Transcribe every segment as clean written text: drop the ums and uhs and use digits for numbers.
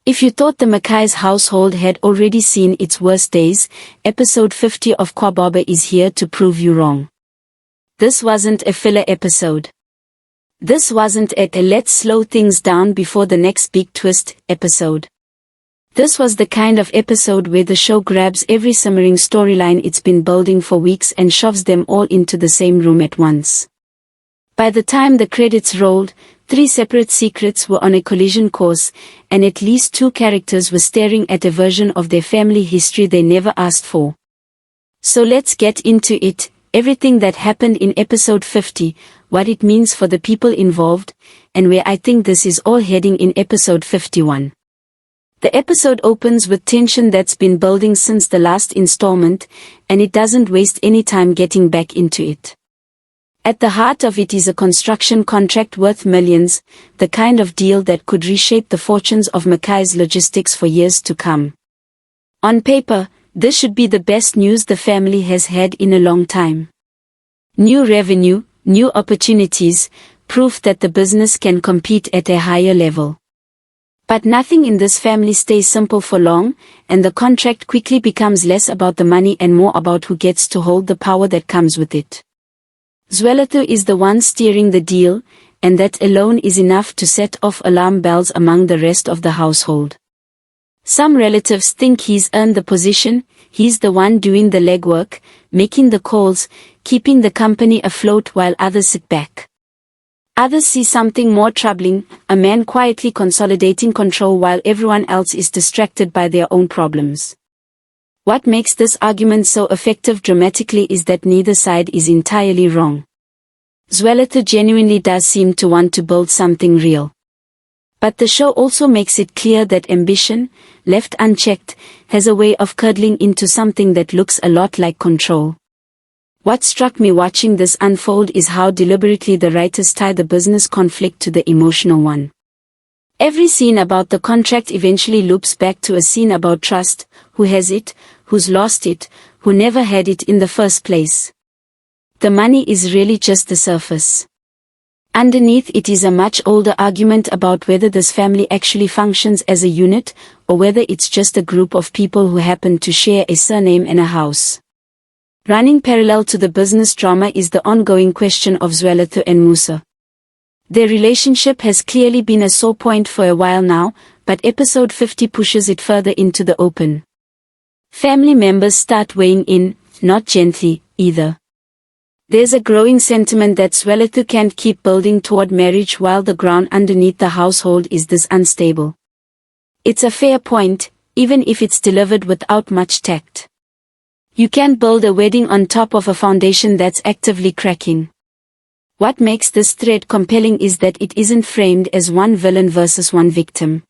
If you thought the Mackay's household had already seen its worst days, episode 50 of KwaBaba is here to prove you wrong. This wasn't a filler episode. This wasn't a let's slow things down before the next big twist episode. This was the kind of episode where the show grabs every simmering storyline it's been building for weeks and shoves them all into the same room at once. By the time the credits rolled, 3 separate secrets were on a collision course, and at least 2 characters were staring at a version of their family history they never asked for. So let's get into it, everything that happened in episode 50, what it means for the people involved, and where I think this is all heading in episode 51. The episode opens with tension that's been building since the last installment, and it doesn't waste any time getting back into it. At the heart of it is a construction contract worth millions, the kind of deal that could reshape the fortunes of Mackay's logistics for years to come. On paper, this should be the best news the family has had in a long time. New revenue, new opportunities, proof that the business can compete at a higher level. But nothing in this family stays simple for long, and the contract quickly becomes less about the money and more about who gets to hold the power that comes with it. Zelitha is the one steering the deal, and that alone is enough to set off alarm bells among the rest of the household. Some relatives think he's earned the position, he's the one doing the legwork, making the calls, keeping the company afloat while others sit back. Others see something more troubling, a man quietly consolidating control while everyone else is distracted by their own problems. What makes this argument so effective dramatically is that neither side is entirely wrong. Zelitha genuinely does seem to want to build something real. But the show also makes it clear that ambition, left unchecked, has a way of curdling into something that looks a lot like control. What struck me watching this unfold is how deliberately the writers tie the business conflict to the emotional one. Every scene about the contract eventually loops back to a scene about trust, who has it, who's lost it, who never had it in the first place. The money is really just the surface. Underneath it is a much older argument about whether this family actually functions as a unit, or whether it's just a group of people who happen to share a surname and a house. Running parallel to the business drama is the ongoing question of Zelitha and Musa. Their relationship has clearly been a sore point for a while now, but episode 50 pushes it further into the open. Family members start weighing in, not gently, either. There's a growing sentiment that Zelitha can't keep building toward marriage while the ground underneath the household is this unstable. It's a fair point, even if it's delivered without much tact. You can't build a wedding on top of a foundation that's actively cracking. What makes this thread compelling is that it isn't framed as one villain versus one victim.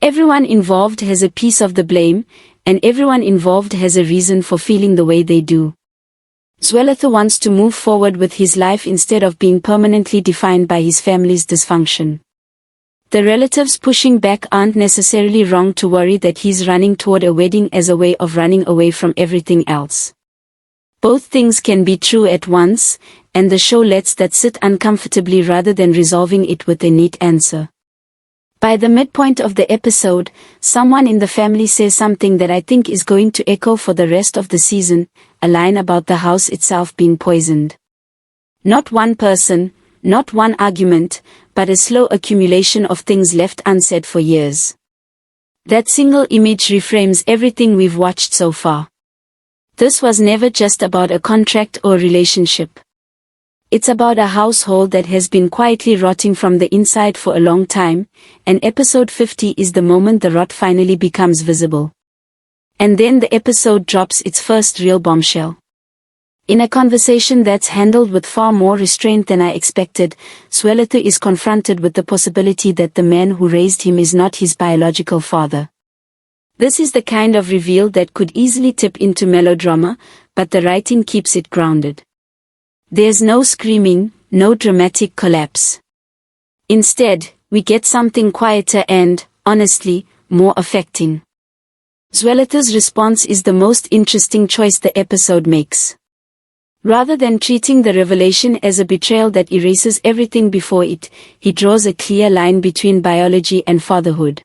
Everyone involved has a piece of the blame, and everyone involved has a reason for feeling the way they do. Zelitha wants to move forward with his life instead of being permanently defined by his family's dysfunction. The relatives pushing back aren't necessarily wrong to worry that he's running toward a wedding as a way of running away from everything else. Both things can be true at once, and the show lets that sit uncomfortably rather than resolving it with a neat answer. By the midpoint of the episode, someone in the family says something that I think is going to echo for the rest of the season, a line about the house itself being poisoned. Not one person, not one argument, but a slow accumulation of things left unsaid for years. That single image reframes everything we've watched so far. This was never just about a contract or relationship. It's about a household that has been quietly rotting from the inside for a long time, and episode 50 is the moment the rot finally becomes visible. And then the episode drops its first real bombshell. In a conversation that's handled with far more restraint than I expected, Zelitha is confronted with the possibility that the man who raised him is not his biological father. This is the kind of reveal that could easily tip into melodrama, but the writing keeps it grounded. There's no screaming, no dramatic collapse. Instead, we get something quieter and, honestly, more affecting. Zelitha's response is the most interesting choice the episode makes. Rather than treating the revelation as a betrayal that erases everything before it, he draws a clear line between biology and fatherhood.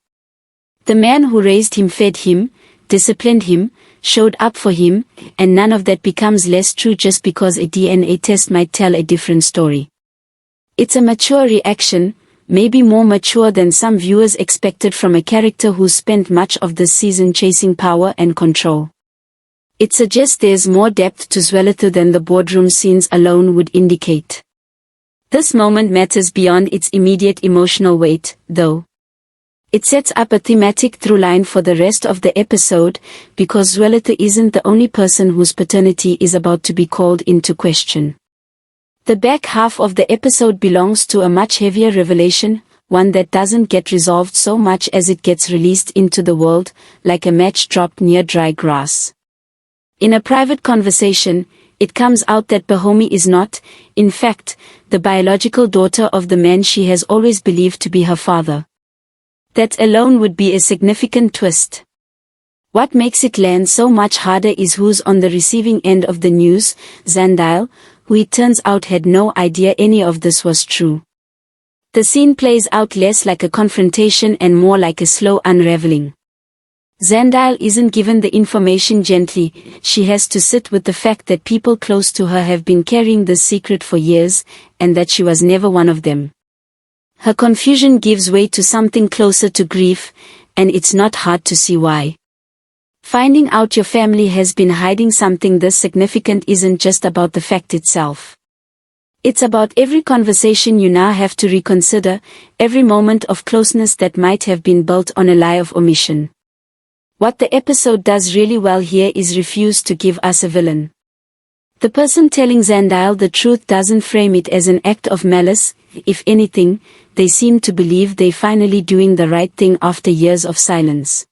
The man who raised him fed him, disciplined him, showed up for him, and none of that becomes less true just because a DNA test might tell a different story. It's a mature reaction, maybe more mature than some viewers expected from a character who spent much of this season chasing power and control. It suggests there's more depth to Zelitha than the boardroom scenes alone would indicate. This moment matters beyond its immediate emotional weight, though. It sets up a thematic through-line for the rest of the episode, because Zelitha isn't the only person whose paternity is about to be called into question. The back half of the episode belongs to a much heavier revelation, one that doesn't get resolved so much as it gets released into the world, like a match dropped near dry grass. In a private conversation, it comes out that Bahomi is not, in fact, the biological daughter of the man she has always believed to be her father. That alone would be a significant twist. What makes it land so much harder is who's on the receiving end of the news, Zelitha, who it turns out had no idea any of this was true. The scene plays out less like a confrontation and more like a slow unraveling. Zelitha isn't given the information gently, she has to sit with the fact that people close to her have been carrying this secret for years, and that she was never one of them. Her confusion gives way to something closer to grief, and it's not hard to see why. Finding out your family has been hiding something this significant isn't just about the fact itself. It's about every conversation you now have to reconsider, every moment of closeness that might have been built on a lie of omission. What the episode does really well here is refuse to give us a villain. The person telling Zelitha the truth doesn't frame it as an act of malice. If anything, they seem to believe they're finally doing the right thing after years of silence.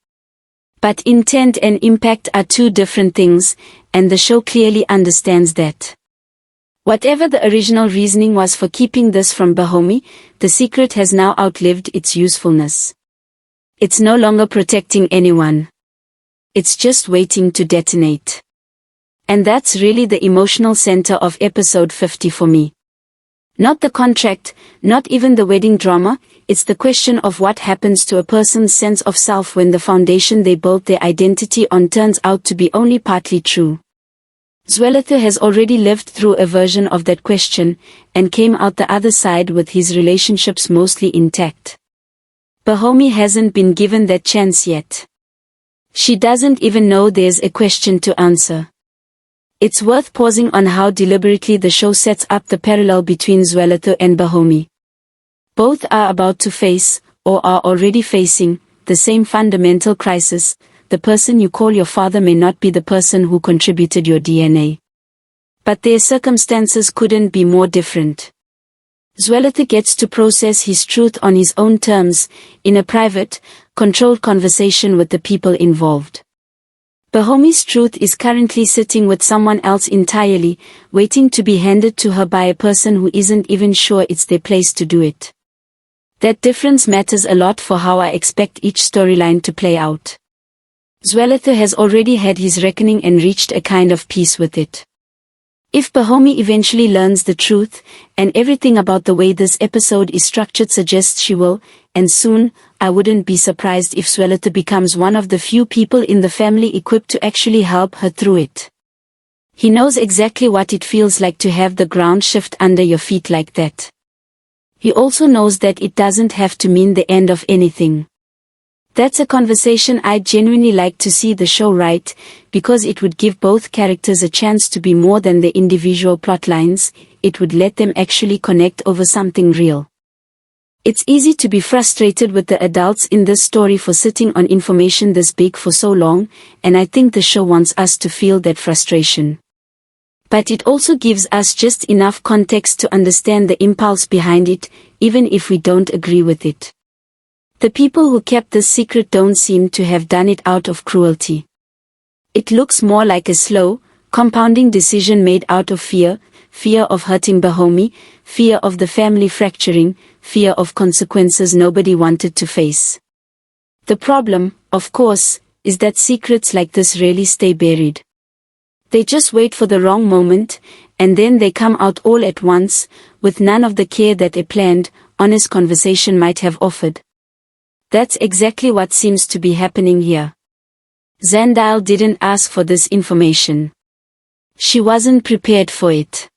But intent and impact are two different things, and the show clearly understands that. Whatever the original reasoning was for keeping this from Bahomi, the secret has now outlived its usefulness. It's no longer protecting anyone. It's just waiting to detonate. And that's really the emotional center of episode 50 for me. Not the contract, not even the wedding drama, it's the question of what happens to a person's sense of self when the foundation they built their identity on turns out to be only partly true. Zelitha has already lived through a version of that question, and came out the other side with his relationships mostly intact. Bahomi hasn't been given that chance yet. She doesn't even know there's a question to answer. It's worth pausing on how deliberately the show sets up the parallel between Zelitha and Bahomi. Both are about to face, or are already facing, the same fundamental crisis. The person you call your father may not be the person who contributed your DNA. But their circumstances couldn't be more different. Zelitha gets to process his truth on his own terms, in a private, controlled conversation with the people involved. Bahomi's truth is currently sitting with someone else entirely, waiting to be handed to her by a person who isn't even sure it's their place to do it. That difference matters a lot for how I expect each storyline to play out. Zelitha has already had his reckoning and reached a kind of peace with it. If Bahomi eventually learns the truth, and everything about the way this episode is structured suggests she will, and soon, I wouldn't be surprised if Zelitha becomes one of the few people in the family equipped to actually help her through it. He knows exactly what it feels like to have the ground shift under your feet like that. He also knows that it doesn't have to mean the end of anything. That's a conversation I'd genuinely like to see the show write, because it would give both characters a chance to be more than their individual plot lines. It would let them actually connect over something real. It's easy to be frustrated with the adults in this story for sitting on information this big for so long, and I think the show wants us to feel that frustration. But it also gives us just enough context to understand the impulse behind it, even if we don't agree with it. The people who kept this secret don't seem to have done it out of cruelty. It looks more like a slow, compounding decision made out of fear of hurting Bahomi, fear of the family fracturing, fear of consequences nobody wanted to face. The problem, of course, is that secrets like this rarely stay buried. They just wait for the wrong moment, and then they come out all at once, with none of the care that a planned, honest conversation might have offered. That's exactly what seems to be happening here. Zandile didn't ask for this information. She wasn't prepared for it.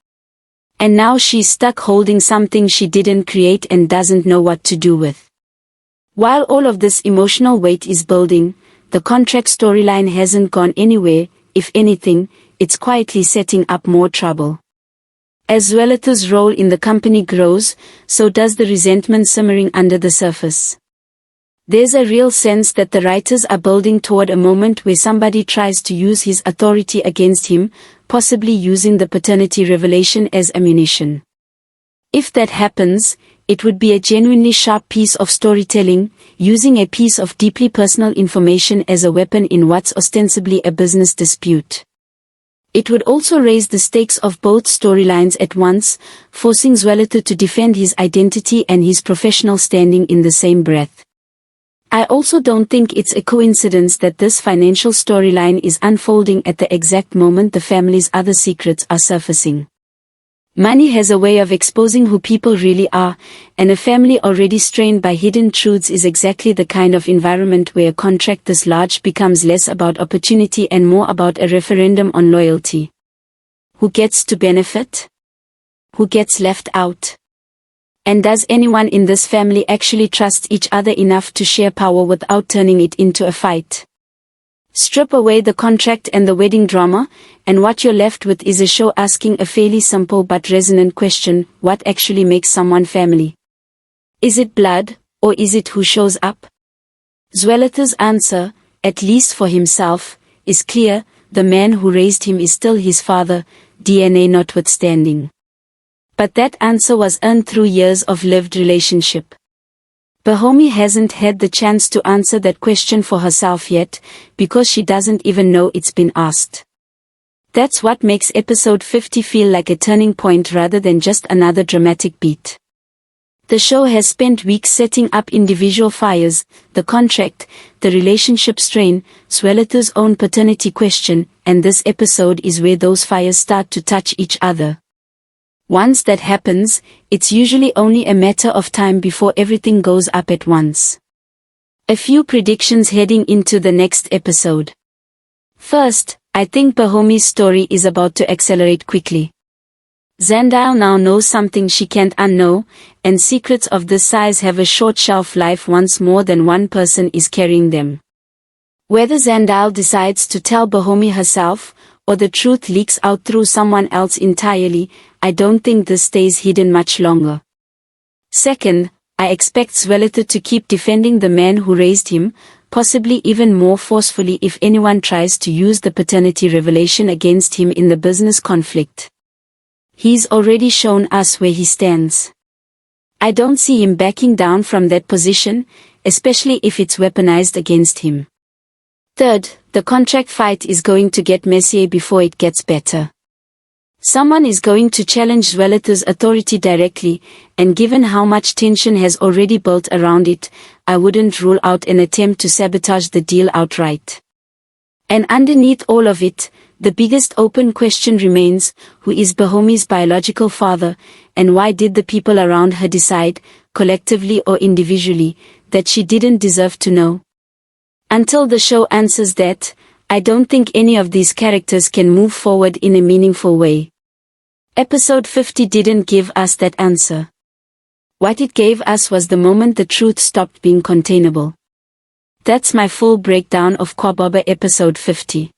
And now she's stuck holding something she didn't create and doesn't know what to do with. While all of this emotional weight is building, the contract storyline hasn't gone anywhere. If anything, it's quietly setting up more trouble. As Zelitha's role in the company grows, so does the resentment simmering under the surface. There's a real sense that the writers are building toward a moment where somebody tries to use his authority against him, possibly using the paternity revelation as ammunition. If that happens, it would be a genuinely sharp piece of storytelling, using a piece of deeply personal information as a weapon in what's ostensibly a business dispute. It would also raise the stakes of both storylines at once, forcing Zelitha to defend his identity and his professional standing in the same breath. I also don't think it's a coincidence that this financial storyline is unfolding at the exact moment the family's other secrets are surfacing. Money has a way of exposing who people really are, and a family already strained by hidden truths is exactly the kind of environment where a contract this large becomes less about opportunity and more about a referendum on loyalty. Who gets to benefit? Who gets left out? And does anyone in this family actually trust each other enough to share power without turning it into a fight? Strip away the contract and the wedding drama, and what you're left with is a show asking a fairly simple but resonant question: what actually makes someone family? Is it blood, or is it who shows up? Zelitha's answer, at least for himself, is clear: the man who raised him is still his father, DNA notwithstanding. But that answer was earned through years of lived relationship. Bahomi hasn't had the chance to answer that question for herself yet, because she doesn't even know it's been asked. That's what makes episode 50 feel like a turning point rather than just another dramatic beat. The show has spent weeks setting up individual fires: the contract, the relationship strain, Zelitha's own paternity question, and this episode is where those fires start to touch each other. Once that happens, it's usually only a matter of time before everything goes up at once. A few predictions heading into the next episode. First, I think Bahomi's story is about to accelerate quickly. Zandile now knows something she can't unknow, and secrets of this size have a short shelf life once more than one person is carrying them. Whether Zandile decides to tell Bahomi herself, or the truth leaks out through someone else entirely, I don't think this stays hidden much longer. Second, I expect Zelitha to keep defending the man who raised him, possibly even more forcefully if anyone tries to use the paternity revelation against him in the business conflict. He's already shown us where he stands. I don't see him backing down from that position, especially if it's weaponized against him. Third, the contract fight is going to get messier before it gets better. Someone is going to challenge Zelitha's authority directly, and given how much tension has already built around it, I wouldn't rule out an attempt to sabotage the deal outright. And underneath all of it, the biggest open question remains: who is Bahomi's biological father, and why did the people around her decide, collectively or individually, that she didn't deserve to know? Until the show answers that, I don't think any of these characters can move forward in a meaningful way. Episode 50 didn't give us that answer. What it gave us was the moment the truth stopped being containable. That's my full breakdown of KwaBaba episode 50.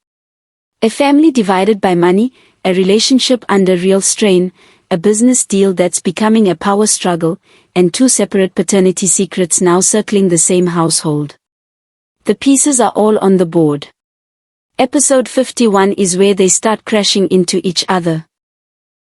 A family divided by money, a relationship under real strain, a business deal that's becoming a power struggle, and two separate paternity secrets now circling the same household. The pieces are all on the board. Episode 51 is where they start crashing into each other.